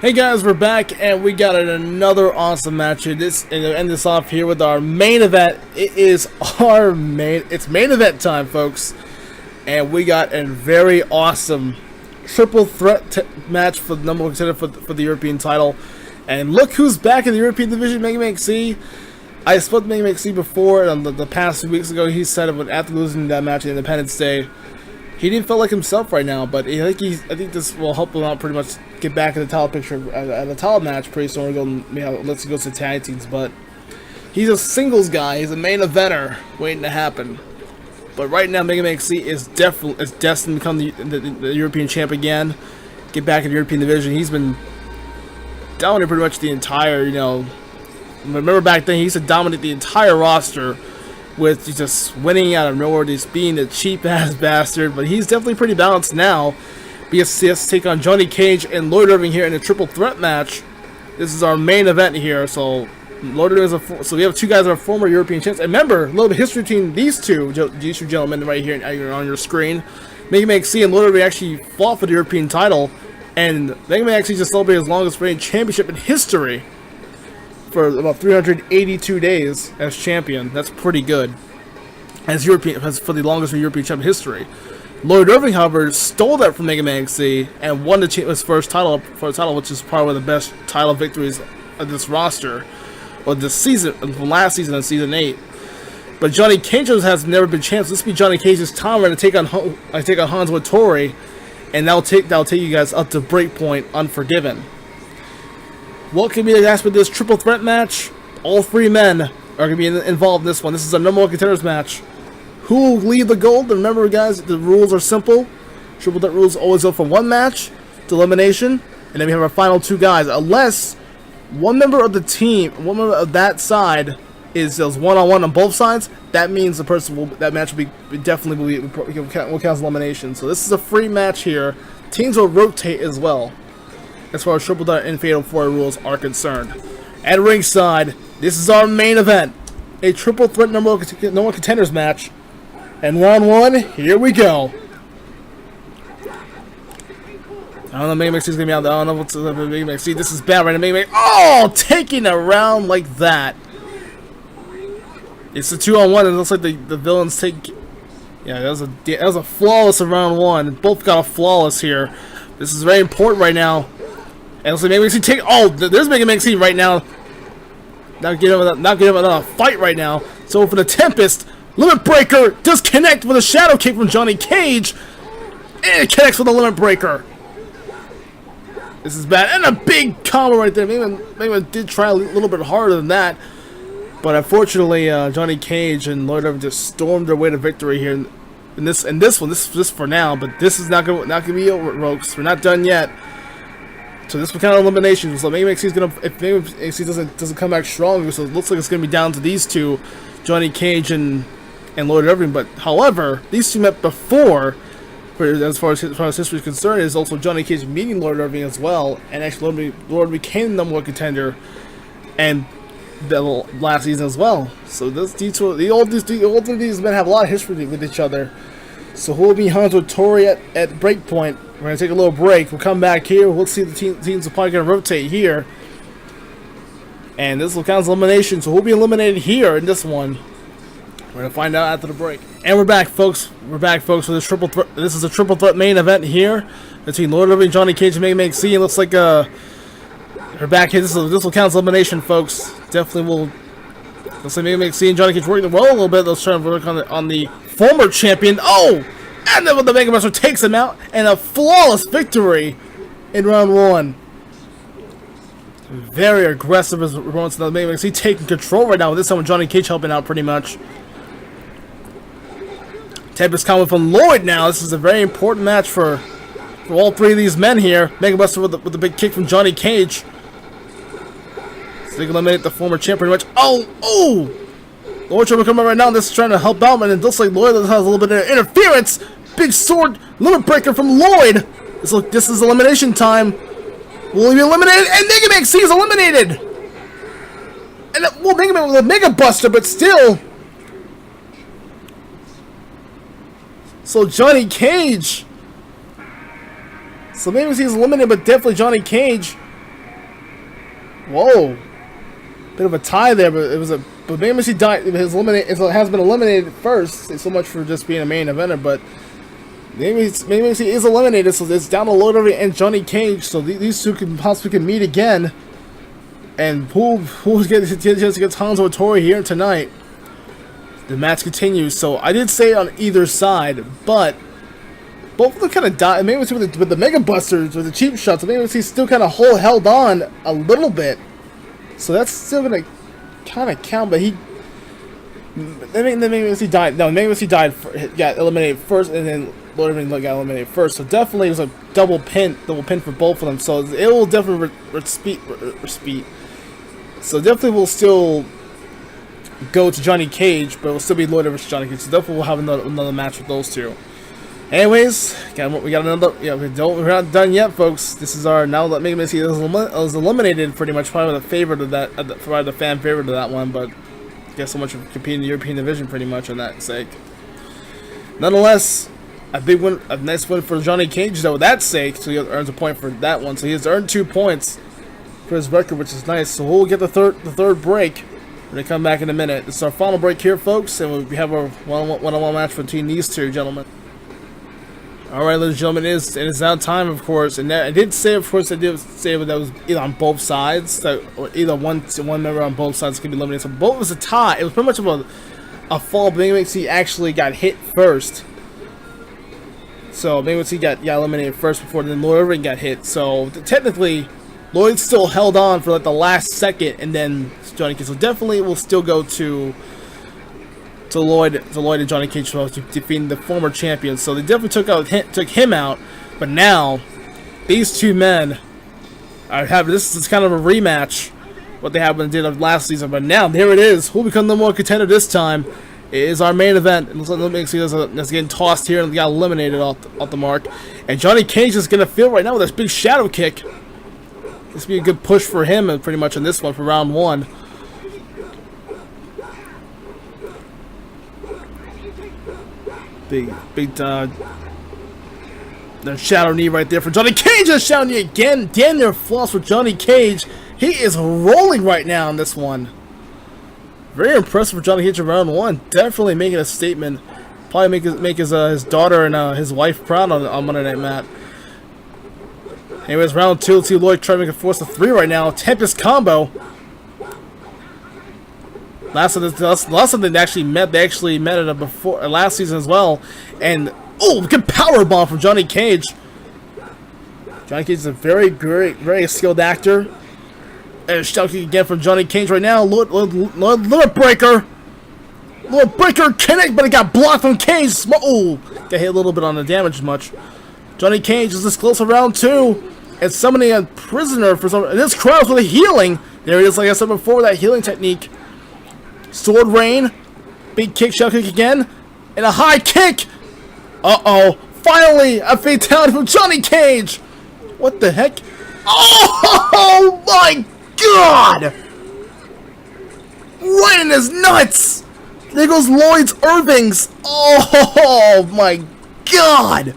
Hey guys, we're back and we got another awesome match here. End this off here with our main event. It's main event time, folks. And we got a very awesome triple threat match for the number one contender for the European title. And look who's back in the European division, Man EXE. I spoke to Man EXE before on the past few weeks ago. He said after losing that match at Independence Day, he didn't feel like himself right now, but I think this will help him out pretty much get back in the title picture at the title match pretty soon. Let's go to tag teams, but he's a singles guy. He's a main eventer waiting to happen. But right now, Man EXE is destined to become the European champ again. Get back in the European division. He's been dominating pretty much the entire. Remember back then he used to dominate the entire roster, with just winning out of nowhere, just being a cheap-ass bastard. But he's definitely pretty balanced now, because he has to take on Johnny Cage and Lloyd Irving here in a triple threat match. This is our main event here, so Lloyd Irving so we have two guys that are former European champs. And remember, a little bit of history between these two gentlemen right here on your screen. Man EXE and Lloyd Irving actually fought for the European title, and Man EXE just celebrated his longest reigning championship in history for about 382 days as champion. That's pretty good. For the longest European champion history. Lloyd Irving, however, stole that from Man EXE and won his first title, which is probably one of the best title victories of this roster, or this season, from last season in Season 8. But Johnny Cage has never been champion. So this will be Johnny Cage's time to take on Hanzo Hattori, and that'll take you guys up to Breakpoint Unforgiven. What can be the aspect of this triple threat match? All three men are going to be involved in this one. This is a number one contenders match. Who will lead the gold? Remember, guys, the rules are simple. Triple threat rules always go from one match to elimination, and then we have our final two guys. Unless one member of the team, one member of that side, is one-on-one on both sides, that means that match will count as elimination. So this is a free match here. Teams will rotate as well, as far as triple threat and fatal 4 rules are concerned. At ringside, this is our main event, a triple threat number one contenders match. And round one, here we go. I don't know, Man EXE is gonna be out there. I don't know what's Man EXE. This is bad right now. Man EXE. Oh, taking a round like that. It's a 2-on-1, and it looks like the villains take. Yeah, that was a flawless in round one. Both got a flawless here. This is very important right now. And looks like Man EXE take. Oh, there's Man EXE right now. Not getting another fight right now. So for the Tempest, Limit Breaker does connect with a shadow kick from Johnny Cage, and it connects with a Limit Breaker. This is bad, and a big combo right there. Maybe did try a little bit harder than that, but unfortunately, Johnny Cage and Lloyd Irving just stormed their way to victory here in this one. This is just for now, but this is not gonna be over, folks. We're not done yet. So this will count on elimination. So maybe EXE is gonna, if maybe EXE doesn't come back strong, so it looks like it's gonna be down to these two, Johnny Cage and Lloyd Irving. But however, these two met before. As far as history is concerned, is also Johnny Cage meeting Lloyd Irving as well, and actually Lloyd became the number one contender, and the last season as well. So all of these men have a lot of history with each other. So who will be Hanzo Hattori at Breakpoint? We're going to take a little break. We'll come back here. We'll see the teams are probably going to rotate here. And this will count as elimination. So who'll be eliminated here in this one? We're going to find out after the break. And we're back, folks. We're back, folks, for this triple threat. This is a triple threat main event here between Lloyd Irving, Johnny Cage, and Man EXE. It looks like we're back here. This will count as elimination, folks. Definitely will. Looks like Man EXE and Johnny Cage working well a little bit. Let's try to work on the former champion. Oh! And then the Mega Buster takes him out, and a flawless victory in round one. Very aggressive as performance of the Mega EXE taking control right now. With this time with Johnny Cage helping out pretty much. Tempest coming from Lloyd now. This is a very important match for all three of these men here. Mega Buster with the big kick from Johnny Cage. So they can eliminate the former champ pretty much. Oh! Lloyd trying to come out right now. This is trying to help out, and it looks like Lloyd has a little bit of interference. Big sword Limit Breaker from Lloyd. This is elimination time. Will he be eliminated? And Mega EXE is eliminated. And well, Mega Man with a Mega Buster, but still. So Johnny Cage. So maybe he's eliminated, but definitely Johnny Cage Whoa. Bit of a tie there, but it was a. But Man EXE died. Has been eliminated first. So much for just being a main eventer, but Man EXE is eliminated, so it's down to Lloyd Irving and Johnny Cage. So these two can possibly meet again. And who gets Hanzo Hattori here tonight? The match continues. So I did say on either side, but both of them kind of died. Maybe with the Mega Busters or the cheap shots, maybe he's still kind of held on a little bit. So that's still gonna kind of count. But then maybe died. No, maybe he died. Got eliminated first, and then Lloyd Irving got eliminated first. So definitely it was a double pin for both of them. So it will definitely repeat. So definitely we'll still go to Johnny Cage, but it'll still be Lloyd Irving versus Johnny Cage. So definitely we'll have another match with those two. Anyways, we got another. Yeah, we're not done yet, folks. This is our now that Man EXE is eliminated pretty much. Probably the favorite of that, probably the fan favorite of that one, but I guess so much of competing in the European division pretty much on that sake. Nonetheless, a nice win for Johnny Cage though. With that sake, so he earns a point for that one. So he has earned 2 points for his record, which is nice. So we'll get the third break. We're gonna come back in a minute. This is our final break here, folks, and we have our one-on-one match between these two gentlemen. Alright, ladies and gentlemen, it is now time, of course, and I did say, of course, that was either on both sides, or either one member on both sides could be eliminated. So both was a tie. It was pretty much of a fall, but Man EXE actually got hit first. So Man EXE got eliminated first before then Lloyd Irving got hit. So technically, Lloyd still held on for like the last second, and then Johnny Cage. So definitely we'll still go to Lloyd and Johnny Cage defeating the former champion. So they definitely took him out, but now these two men this is kind of a rematch what they happened did of last season. But now there it is. Who will become the more contender this time? It is our main event. It looks like that's getting tossed here and got eliminated off the mark. And Johnny Cage is gonna feel right now with this big shadow kick. This will be a good push for him, pretty much in this one for round 1. Big the shadow knee right there for Johnny Cage. A shadow knee again. Damn near floss for Johnny Cage. He is rolling right now on this one. Very impressive for Johnny Cage in round 1. Definitely making a statement. Probably make his daughter and his wife proud on Monday Night Matt. Anyways, round 2. Let's see Lloyd trying to make a force of 3 right now. Tempest combo. Last time they actually met it before last season as well, and good power bomb from Johnny Cage. Johnny Cage is a very skilled actor. And shouting again from Johnny Cage right now. Lord Breaker connect, but it got blocked from Cage. Got hit a little bit on the damage much. Johnny Cage is this close to round 2, and summoning a prisoner for some. And this crowd's with a healing. There he is, like I said before, that healing technique. Sword rain, big kick, shell kick again, and a high kick. Finally a fatality from Johnny Cage. What the heck? Oh my God! Right in his nuts. There goes Lloyd Irving's. Oh my God!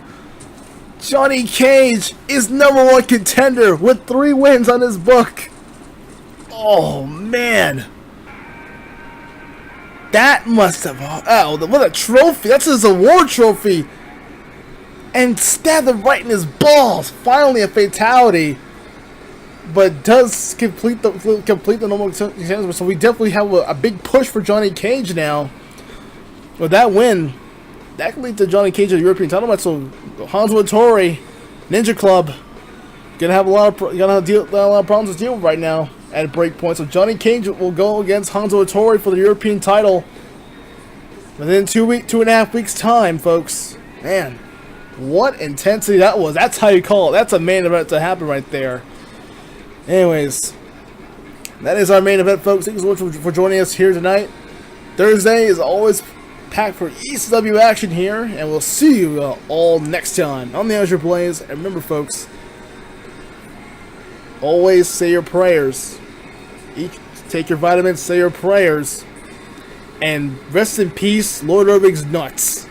Johnny Cage is #1 contender with 3 wins on his book. Oh man. That must have... what a trophy. That's his award trophy. And stabbed him right in his balls. Finally a fatality. But does complete the normal contender. So we definitely have a big push for Johnny Cage now. With that win, that can lead to Johnny Cage at the European title match. So Hanzo Hattori, Ninja Club, gonna have a lot of problems to deal with right now at break point. So Johnny Cage will go against Hanzo Hattori for the European title within 2.5 weeks time, folks. Man, what intensity that was. That's how you call it. That's a main event to happen right there. Anyways, that is our main event, folks. Thank you so much for joining us here tonight. Thursday is always packed for ECW action here, and we'll see you all next time on the Azure Blaze. And remember, folks, always say your prayers. Take your vitamins, say your prayers, and rest in peace, Lloyd Irving's nuts.